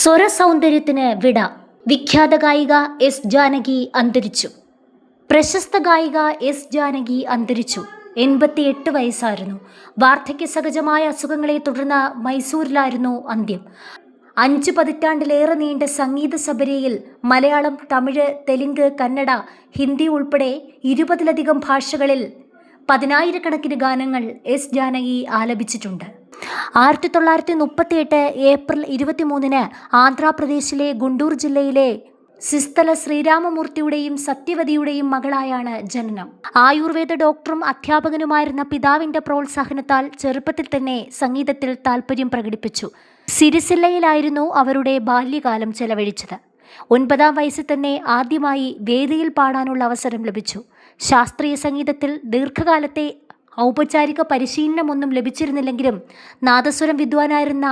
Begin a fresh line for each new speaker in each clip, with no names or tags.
സ്വരസൗന്ദര്യത്തിന് വിട. വിഖ്യാത ഗായിക എസ് ജാനകി അന്തരിച്ചു. പ്രശസ്ത ഗായിക എസ് ജാനകി അന്തരിച്ചു. 88 വയസ്സായിരുന്നു. വാർദ്ധക്യ സഹജമായ അസുഖങ്ങളെ തുടർന്ന് മൈസൂരിലായിരുന്നു അന്ത്യം. 5 പതിറ്റാണ്ടിലേറെ നീണ്ട സംഗീത സബരിയിൽ മലയാളം, തമിഴ്, തെലുങ്ക്, കന്നഡ, ഹിന്ദി ഉൾപ്പെടെ 20-ലധികം ഭാഷകളിൽ 10,000-കണക്കിന് ഗാനങ്ങൾ എസ് ജാനകി ആലപിച്ചിട്ടുണ്ട്. 1938 ഏപ്രിൽ 23-ന് ആന്ധ്രാപ്രദേശിലെ ഗുണ്ടൂർ ജില്ലയിലെ സിസ്തല ശ്രീരാമമൂർത്തിയുടെയും സത്യവതിയുടെയും മകളായാണ് ജനനം. ആയുർവേദ ഡോക്ടറും അധ്യാപകനുമായിരുന്ന പിതാവിന്റെ പ്രോത്സാഹനത്താൽ ചെറുപ്പത്തിൽ തന്നെ സംഗീതത്തിൽ താൽപ്പര്യം പ്രകടിപ്പിച്ചു. സിരിസില്ലയിലായിരുന്നു അവരുടെ ബാല്യകാലം ചെലവഴിച്ചത്. 9-ാം വയസ്സിൽ തന്നെ ആദ്യമായി വേദിയിൽ പാടാനുള്ള അവസരം ലഭിച്ചു. ശാസ്ത്രീയ സംഗീതത്തിൽ ദീർഘകാലത്തെ ഔപചാരിക പരിശീലനമൊന്നും ലഭിച്ചിരുന്നില്ലെങ്കിലും നാദസ്വരം വിദ്വാനായിരുന്ന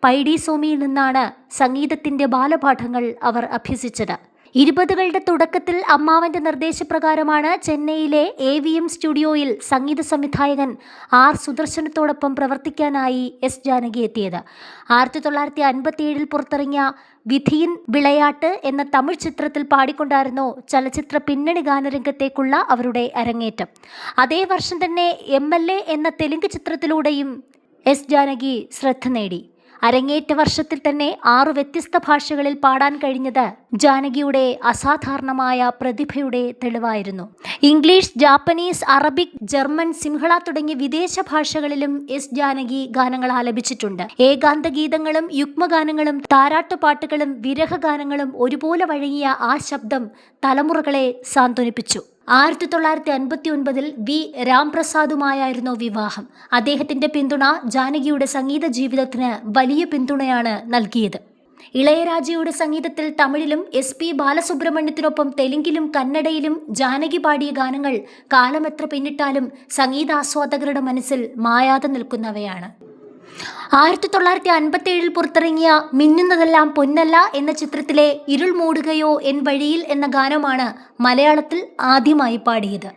പൈഡി സ്വാമിയിൽ നിന്നാണ് സംഗീതത്തിൻ്റെ ബാലപാഠങ്ങൾ അവർ അഭ്യസിച്ചത്. 20കളുടെ തുടക്കത്തിൽ അമ്മാവൻ്റെ നിർദ്ദേശപ്രകാരമാണ് ചെന്നൈയിലെ AVM സ്റ്റുഡിയോയിൽ സംഗീത സംവിധായകൻ R സുദർശനത്തോടൊപ്പം പ്രവർത്തിക്കാനായി എസ് ജാനകി എത്തിയത്. 1957 പുറത്തിറങ്ങിയ വിധിയിൻ വിളയാട്ട് എന്ന തമിഴ് ചിത്രത്തിൽ പാടിക്കൊണ്ടായിരുന്നു ചലച്ചിത്ര പിന്നണി ഗാനരംഗത്തേക്കുള്ള അവരുടെ അരങ്ങേറ്റം. അതേ വർഷം തന്നെ MLA എന്ന തെലുങ്ക് ചിത്രത്തിലൂടെയും എസ് ജാനകി ശ്രദ്ധ നേടി. അരങ്ങേറ്റ വർഷത്തിൽ തന്നെ 6 വ്യത്യസ്ത ഭാഷകളിൽ പാടാൻ കഴിഞ്ഞത് ജാനകിയുടെ അസാധാരണമായ പ്രതിഭയുടെ തെളിവായിരുന്നു. English, Japanese, Arabic, German, Sinhala തുടങ്ങിയ വിദേശ ഭാഷകളിലും എസ് ജാനകി ഗാനങ്ങൾ ആലപിച്ചിട്ടുണ്ട്. ഏകാന്ത ഗീതങ്ങളും യുഗ്മഗാനങ്ങളും താരാട്ടുപാട്ടുകളും വിരഹഗാനങ്ങളും ഒരുപോലെ വഴങ്ങിയ ആ ശബ്ദം തലമുറകളെ സാന്ത്വനിപ്പിച്ചു. 1959 വി രാംപ്രസാദുമായായിരുന്നു വിവാഹം. അദ്ദേഹത്തിന്റെ പിന്തുണ ജാനകിയുടെ സംഗീത ജീവിതത്തിന് വലിയ പിന്തുണയാണ് നൽകിയത്. ഇളയരാജയുടെ സംഗീതത്തിൽ തമിഴിലും SP ബാലസുബ്രഹ്മണ്യത്തിനൊപ്പം തെലുങ്കിലും കന്നഡയിലും ജാനകി പാടിയ ഗാനങ്ങൾ കാലമെത്ര പിന്നിട്ടാലും സംഗീതാസ്വാദകരുടെ മനസ്സിൽ മായാതെ നിൽക്കുന്നവയാണ്. 1957 പുറത്തിറങ്ങിയ മിന്നുന്നതെല്ലാം പൊന്നല്ല എന്ന ചിത്രത്തിലെ ഇരുൾ മൂടുകയോ എൻ വഴിയിൽ എന്ന ഗാനമാണ് മലയാളത്തിൽ ആദ്യമായി പാടിയത്.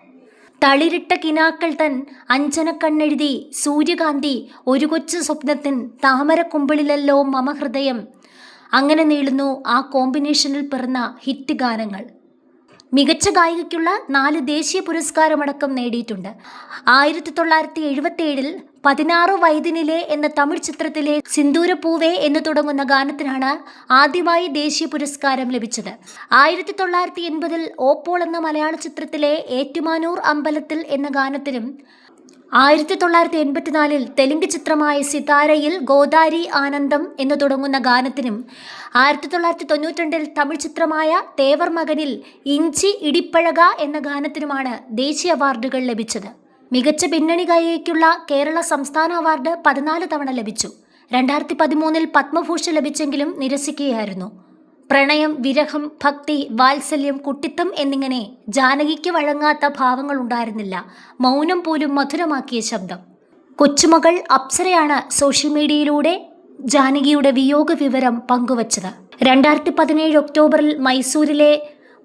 തളിരിട്ട കിനാക്കൾ തൻ അഞ്ജനക്കണ്ണെഴുതി സൂര്യകാന്തി ഒരു കൊച്ചു സ്വപ്നത്തിൻ താമരക്കുമ്പിളിലല്ലോ മമ ഹൃദയം, അങ്ങനെ നീളുന്നു ആ കോമ്പിനേഷനിൽ പിറന്ന ഹിറ്റ് ഗാനങ്ങൾ. മികച്ച ഗായികയ്ക്കുള്ള 4 ദേശീയ പുരസ്കാരമടക്കം നേടിയിട്ടുണ്ട്. 1977 16 വയതിനിലെ എന്ന തമിഴ് ചിത്രത്തിലെ സിന്ദൂരപ്പൂവേ എന്ന് തുടങ്ങുന്ന ഗാനത്തിനാണ് ആദ്യമായി ദേശീയ പുരസ്കാരം ലഭിച്ചത്. 1980 ഓപ്പോൾ എന്ന മലയാള ചിത്രത്തിലെ ഏറ്റുമാനൂർ അമ്പലത്തിൽ എന്ന ഗാനത്തിനും 1984 തെലുങ്ക് ചിത്രമായ സിതാരയിൽ ഗോദാരി ആനന്ദം എന്ന് തുടങ്ങുന്ന ഗാനത്തിനും 1992 തമിഴ് ചിത്രമായ തേവർ മകനിൽ ഇഞ്ചി ഇടിപ്പഴക എന്ന ഗാനത്തിനുമാണ് ദേശീയ അവാർഡുകൾ ലഭിച്ചത്. മികച്ച പിന്നണി ഗായികയ്ക്കുള്ള കേരള സംസ്ഥാന അവാർഡ് 14 തവണ ലഭിച്ചു. 2013 പത്മഭൂഷൺ ലഭിച്ചെങ്കിലും നിരസിക്കുകയായിരുന്നു. പ്രണയം, വിരഹം, ഭക്തി, വാത്സല്യം, കുട്ടിത്തം എന്നിങ്ങനെ ജാനകിക്ക് വഴങ്ങാത്ത ഭാവങ്ങൾ ഉണ്ടായിരുന്നില്ല. മൗനം പോലും മധുരമാക്കിയ ശബ്ദം. കൊച്ചുമകൾ അപ്സരയാണ് സോഷ്യൽ മീഡിയയിലൂടെ ജാനകിയുടെ വിയോഗ വിവരം പങ്കുവച്ചത്. 2017 ഒക്ടോബറിൽ മൈസൂരിലെ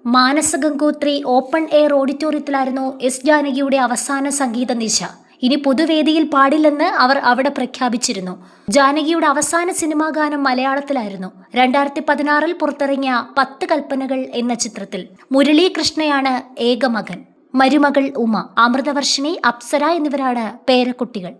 മാനസ ഗംഗോത്രി ഓപ്പൺ എയർ ഓഡിറ്റോറിയത്തിലായിരുന്നു എസ് ജാനകിയുടെ അവസാന സംഗീത നിശ. ഇനി പൊതുവേദിയിൽ പാടില്ലെന്ന് അവർ അവിടെ പ്രഖ്യാപിച്ചിരുന്നു. ജാനകിയുടെ അവസാന സിനിമാ ഗാനം മലയാളത്തിലായിരുന്നു. 2016 പുറത്തിറങ്ങിയ 10 കൽപ്പനകൾ എന്ന ചിത്രത്തിൽ. മുരളീകൃഷ്ണയാണ് ഏക മകൻ. മരുമകൾ ഉമ, അമൃതവർഷിണി, അപ്സര എന്നിവരാണ് പേരക്കുട്ടികൾ.